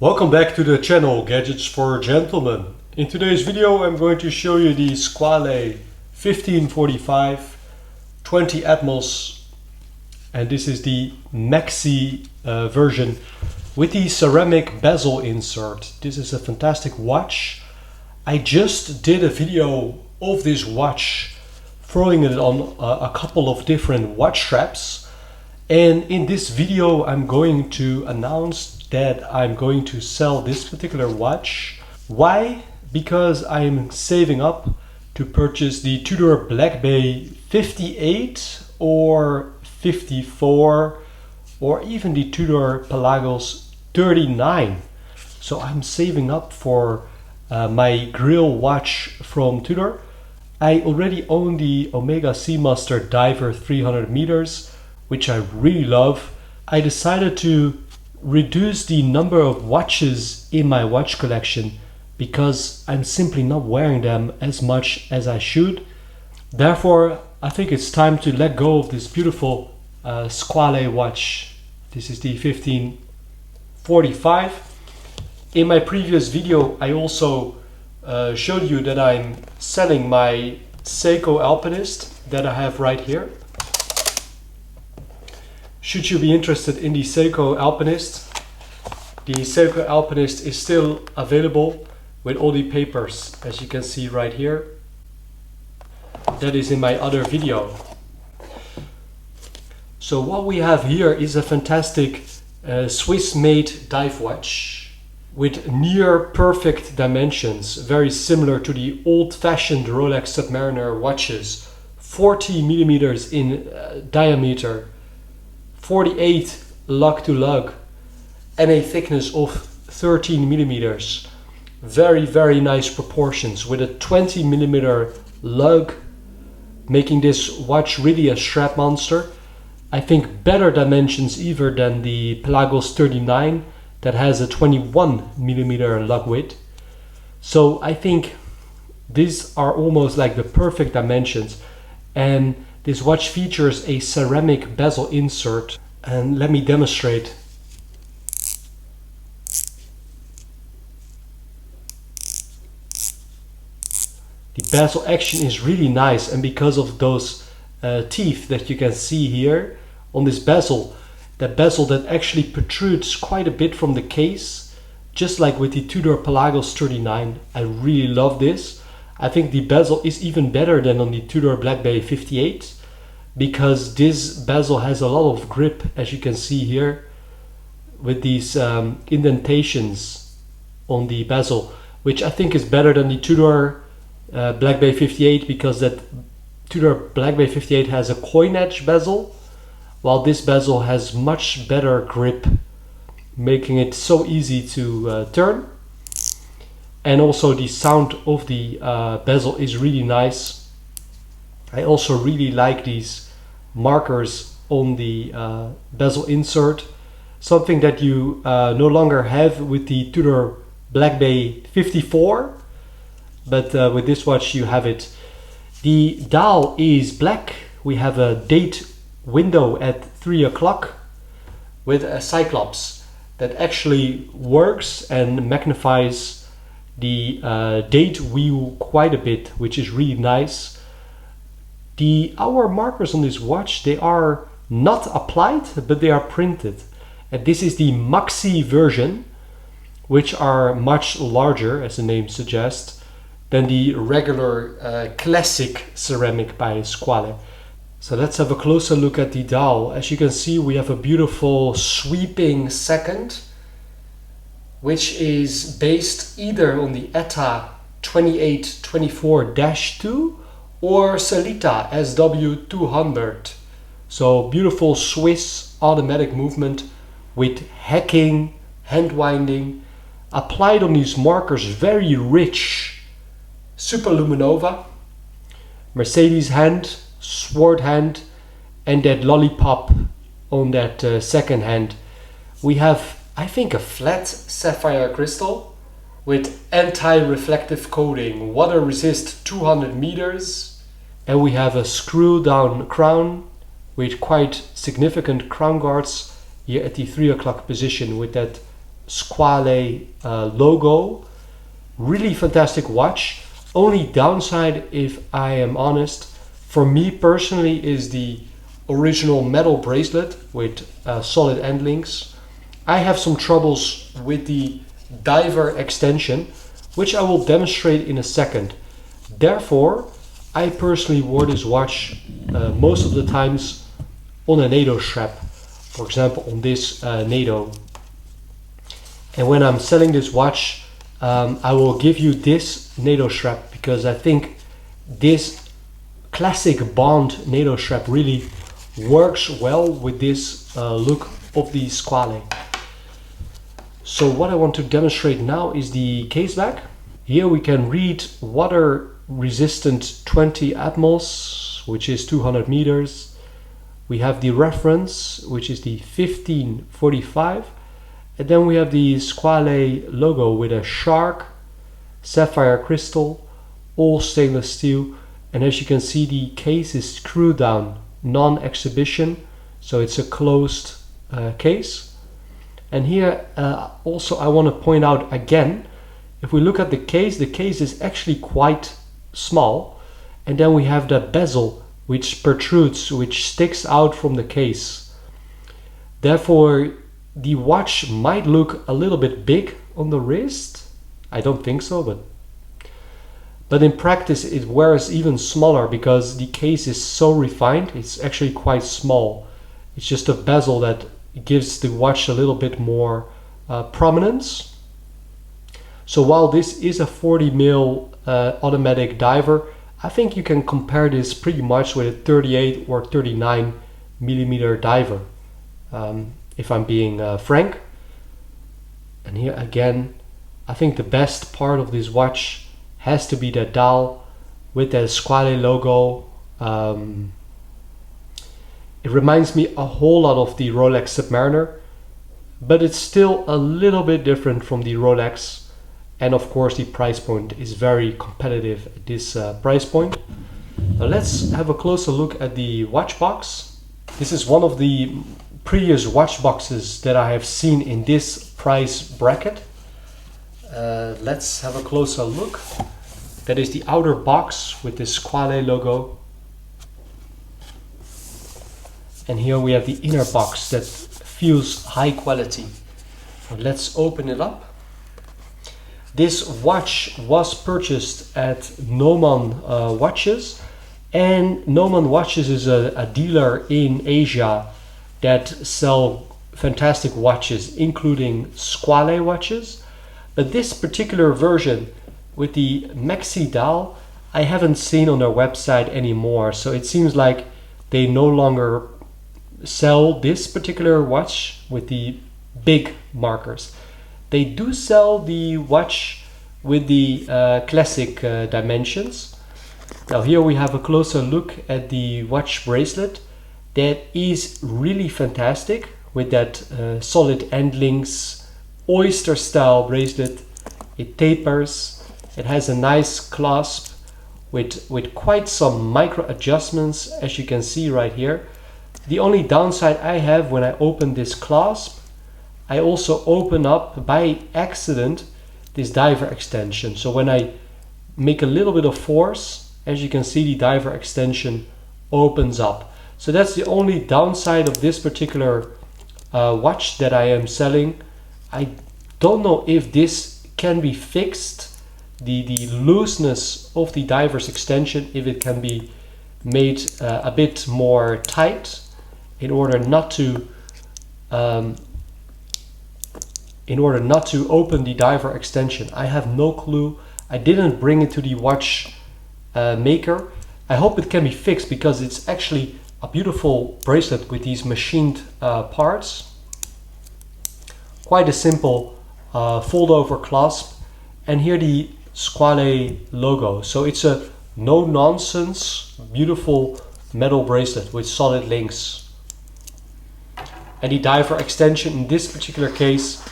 Welcome back to the channel Gadgets for Gentlemen. In today's video I'm going to show you the Squale 1545 20 Atmos, and this is the Maxi version with the ceramic bezel insert. This is a fantastic watch. I just did a video of this watch, throwing it on a couple of different watch straps, and in this video I'm going to announce that I'm going to sell this particular watch. Why? Because I'm saving up to purchase the Tudor Black Bay 58 or 54 or even the Tudor Pelagos 39. So I'm saving up for my grill watch from Tudor. I already own the Omega Seamaster Diver 300 meters, which I really love. I decided to reduce the number of watches in my watch collection because I'm simply not wearing them as much as I should. Therefore, I think it's time to let go of this beautiful Squale watch. This is the 1545. In my previous video, I also showed you that I'm selling my Seiko Alpinist that I have right here. Should you be interested in the Seiko Alpinist, the Seiko Alpinist is still available with all the papers, as you can see right here. That is in my other video. So what we have here is a fantastic Swiss-made dive watch with near perfect dimensions, very similar to the old-fashioned Rolex Submariner watches, 40 millimeters in diameter, 48 lug to lug, and a thickness of 13 millimeters. Very nice proportions with a 20 millimeter lug, making this watch really a strap monster. I think better dimensions even than the Pelagos 39 that has a 21 millimeter lug width. So I think these are almost like the perfect dimensions, and this watch features a ceramic bezel insert, and let me demonstrate. The bezel action is really nice, and because of those teeth that you can see here on this bezel, that bezel that actually protrudes quite a bit from the case, just like with the Tudor Pelagos 39. I really love this. I think the bezel is even better than on the Tudor Black Bay 58 because this bezel has a lot of grip, as you can see here, with these indentations on the bezel, which I think is better than the Tudor Black Bay 58 because that Tudor Black Bay 58 has a coin edge bezel, while this bezel has much better grip, making it so easy to turn. And also the sound of the bezel is really nice. I also really like these markers on the bezel insert, something that you no longer have with the Tudor Black Bay 54, but with this watch you have it. The dial is black. We have a date window at 3 o'clock with a cyclops that actually works and magnifies the date wheel quite a bit, which is really nice. The hour markers on this watch, they are not applied, but they are printed. And this is the Maxi version, which are much larger, as the name suggests, than the regular classic ceramic by Squale. So let's have a closer look at the dial. As you can see, we have a beautiful sweeping second, which is based either on the ETA 2824-2 or Sellita SW200. So beautiful Swiss automatic movement with hacking, hand winding, applied on these markers, very rich Superluminova, Mercedes hand, sword hand, and that lollipop on that second hand. We have, I think, a flat sapphire crystal with anti-reflective coating, water resist 200 meters, and we have a screw down crown with quite significant crown guards here at the 3 o'clock position with that Squale logo. Really fantastic watch. Only downside, if I am honest, for me personally, is the original metal bracelet with solid end links. I have some troubles with the diver extension, which I will demonstrate in a second. Therefore, I personally wore this watch most of the times on a NATO strap. For example, on this NATO. And when I'm selling this watch, I will give you this NATO strap because I think this classic Bond NATO strap really works well with this look of the Squale. So what I want to demonstrate now is the case back. Here we can read water resistant 20 atmos, which is 200 meters. We have the reference, which is the 1545. And then we have the Squale logo with a shark, sapphire crystal, all stainless steel. And as you can see, the case is screw down, non-exhibition. So it's a closed case. And here also I want to point out again, if we look at the case is actually quite small. And then we have the bezel which protrudes, which sticks out from the case. Therefore, the watch might look a little bit big on the wrist. I don't think so, but in practice it wears even smaller because the case is so refined. It's actually quite small. It's just a bezel that gives the watch a little bit more prominence. So while this is a 40 mil automatic diver, I think you can compare this pretty much with a 38 or 39 millimeter diver. If I'm being frank. And here again, I think the best part of this watch has to be the dial with the Squale logo. It reminds me a whole lot of the Rolex Submariner, but it's still a little bit different from the Rolex. And of course the price point is very competitive at this price point. Now let's have a closer look at the watch box. This is one of the previous watch boxes that I have seen in this price bracket. Let's have a closer look. That is the outer box with the Squale logo. And here we have the inner box that feels high quality. Now let's open it up. This watch was purchased at Noman Watches, and Noman Watches is a dealer in Asia that sell fantastic watches, including Squale watches. But this particular version with the Maxi dial, I haven't seen on their website anymore. So it seems like they no longer sell this particular watch with the big markers. They do sell the watch with the classic dimensions. Now here we have a closer look at the watch bracelet. That is really fantastic with that solid end links, oyster style bracelet. It tapers, it has a nice clasp with quite some micro adjustments, as you can see right here. The only downside I have when I open this clasp, I also open up by accident this diver extension. So when I make a little bit of force, as you can see, the diver extension opens up. So that's the only downside of this particular watch that I am selling. I don't know if this can be fixed, the looseness of the diver's extension, if it can be made a bit more tight in order not to open the diver extension. I have no clue. I didn't bring it to the watch maker. I hope it can be fixed because it's actually a beautiful bracelet with these machined parts. Quite a simple fold over clasp, and here the Squale logo. So it's a no nonsense, beautiful metal bracelet with solid links. And the diver extension in this particular case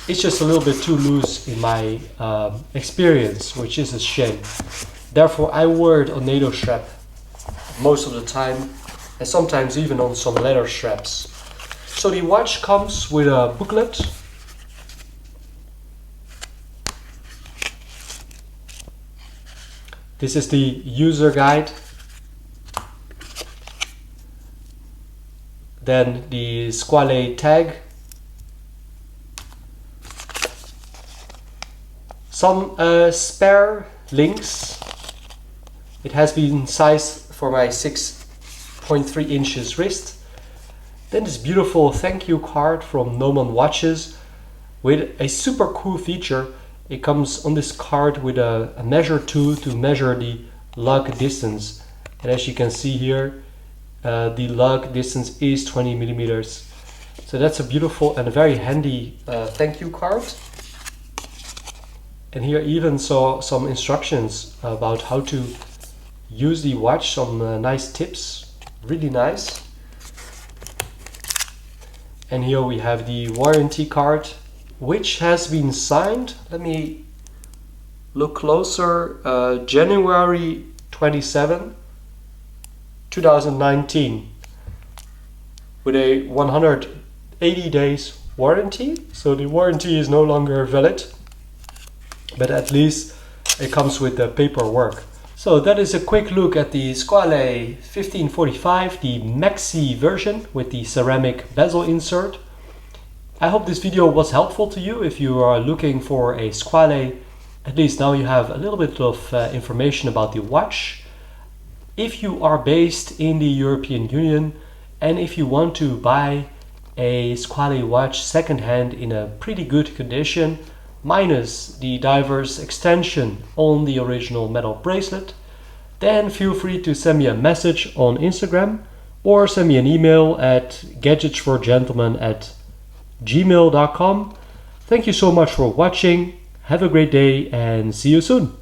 is just a little bit too loose in my experience, which is a shame. Therefore I wear it on NATO strap most of the time, and sometimes even on some leather straps. So the watch comes with a booklet, This is the user guide. Then the Squale tag. Some spare links. It has been sized for my 6.3 inches wrist. Then this beautiful thank you card from Noman Watches with a super cool feature. It comes on this card with a measure tool to measure the lug distance. And as you can see here, the lug distance is 20 millimeters. So that's a beautiful and a very handy thank you card. And here even saw some instructions about how to use the watch, some nice tips, really nice. And here we have the warranty card, which has been signed. Let me look closer. January 27, 2019, with a 180 days warranty. So the warranty is no longer valid, but at least it comes with the paperwork. So that is a quick look at the Squale 1545, the Maxi version with the ceramic bezel insert. I hope this video was helpful to you. If you are looking for a Squale, at least now you have a little bit of information about the watch. If you are based in the European Union and if you want to buy a Squale watch secondhand in a pretty good condition, minus the diverse extension on the original metal bracelet, then feel free to send me a message on Instagram or send me an email at gadgetsforgentlemen@gmail.com. Thank you so much for watching. Have a great day and see you soon.